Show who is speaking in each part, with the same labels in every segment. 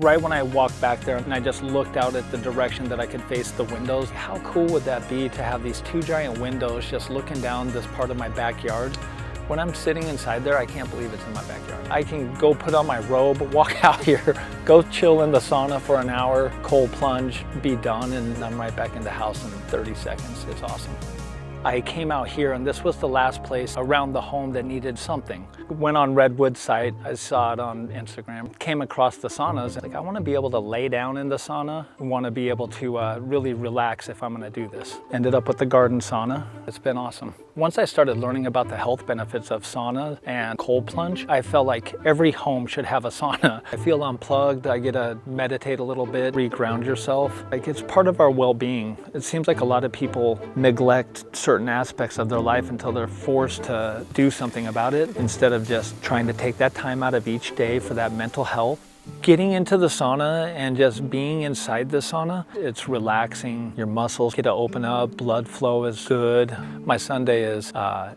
Speaker 1: Right when I walked back there and I just looked out at the direction that I could face the windows, how cool would that be to have these 2 giant windows just looking down this part of my backyard? When I'm sitting inside there, I can't believe it's in my backyard. I can go put on my robe, walk out here, go chill in the sauna for an hour, cold plunge, be done, and I'm right back in the house in 30 seconds. It's awesome. I came out here and this was the last place around the home that needed something. Went on Redwood's site, I saw it on Instagram, came across the saunas. Like, I want to be able to lay down in the sauna, want to be able to really relax if I'm going to do this. Ended up with the garden sauna. It's been awesome. Once I started learning about the health benefits of sauna and cold plunge, I felt like every home should have a sauna. I feel unplugged, I get to meditate a little bit, re-ground yourself. Like, it's part of our well-being. It seems like a lot of people neglect certain aspects of their life until they're forced to do something about it, instead of just trying to take that time out of each day for that mental health. Getting into the sauna and just being inside the sauna, it's relaxing. Your muscles get to open up, blood flow is good. My Sunday is,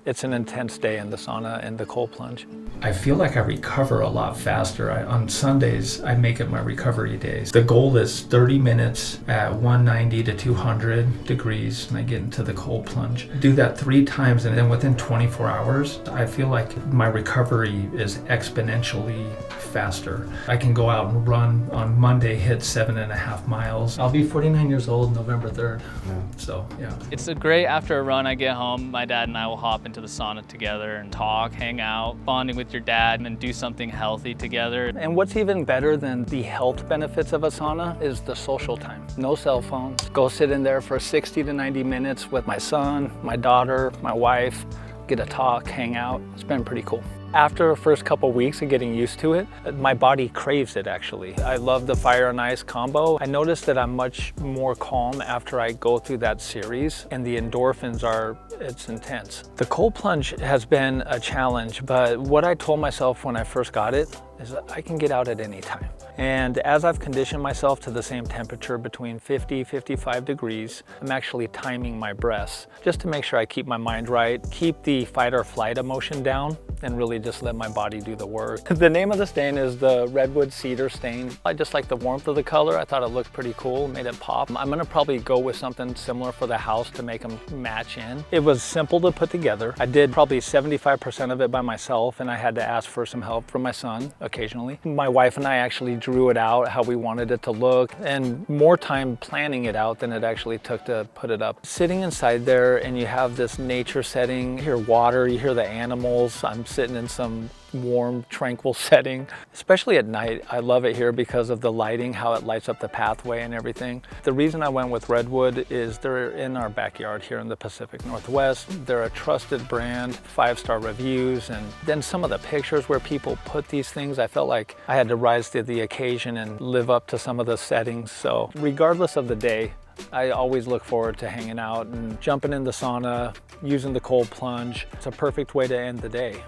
Speaker 1: it's an intense day in the sauna and the cold plunge. I feel like I recover a lot faster. On Sundays, I make it my recovery days. The goal is 30 minutes at 190 to 200 degrees, and I get into the cold plunge. Do that 3 times, and then within 24 hours, I feel like my recovery is exponentially faster. I can go out and run on Monday, hit 7.5 miles. I'll be 49 years old November 3rd. So, yeah.
Speaker 2: It's a great, after a run I get home, my dad and I will hop into the sauna together and talk, hang out, bonding with your dad, and do something healthy together.
Speaker 1: And what's even better than the health benefits of a sauna is the social time. No cell phones. Go sit in there for 60 to 90 minutes with my son, my daughter, my wife, get to talk, hang out. It's been pretty cool. After the first couple weeks of getting used to it, my body craves it actually. I love the fire and ice combo. I noticed that I'm much more calm after I go through that series, and the endorphins it's intense. The cold plunge has been a challenge, but what I told myself when I first got it is that I can get out at any time. And as I've conditioned myself to the same temperature between 50, 55 degrees, I'm actually timing my breaths just to make sure I keep my mind right, keep the fight or flight emotion down, and really just let my body do the work. The name of the stain is the Redwood Cedar Stain. I just like the warmth of the color. I thought it looked pretty cool, made it pop. I'm gonna probably go with something similar for the house to make them match in. It was simple to put together. I did probably 75% of it by myself, and I had to ask for some help from my son occasionally. My wife and I actually drew it out how we wanted it to look, and more time planning it out than it actually took to put it up. Sitting inside there and you have this nature setting, you hear water, you hear the animals. I'm sitting in some warm, tranquil setting. Especially at night, I love it here because of the lighting, how it lights up the pathway and everything. The reason I went with Redwood is they're in our backyard here in the Pacific Northwest. They're a trusted brand, 5-star reviews, and then some of the pictures where people put these things, I felt like I had to rise to the occasion and live up to some of the settings. So regardless of the day, I always look forward to hanging out and jumping in the sauna, using the cold plunge. It's a perfect way to end the day.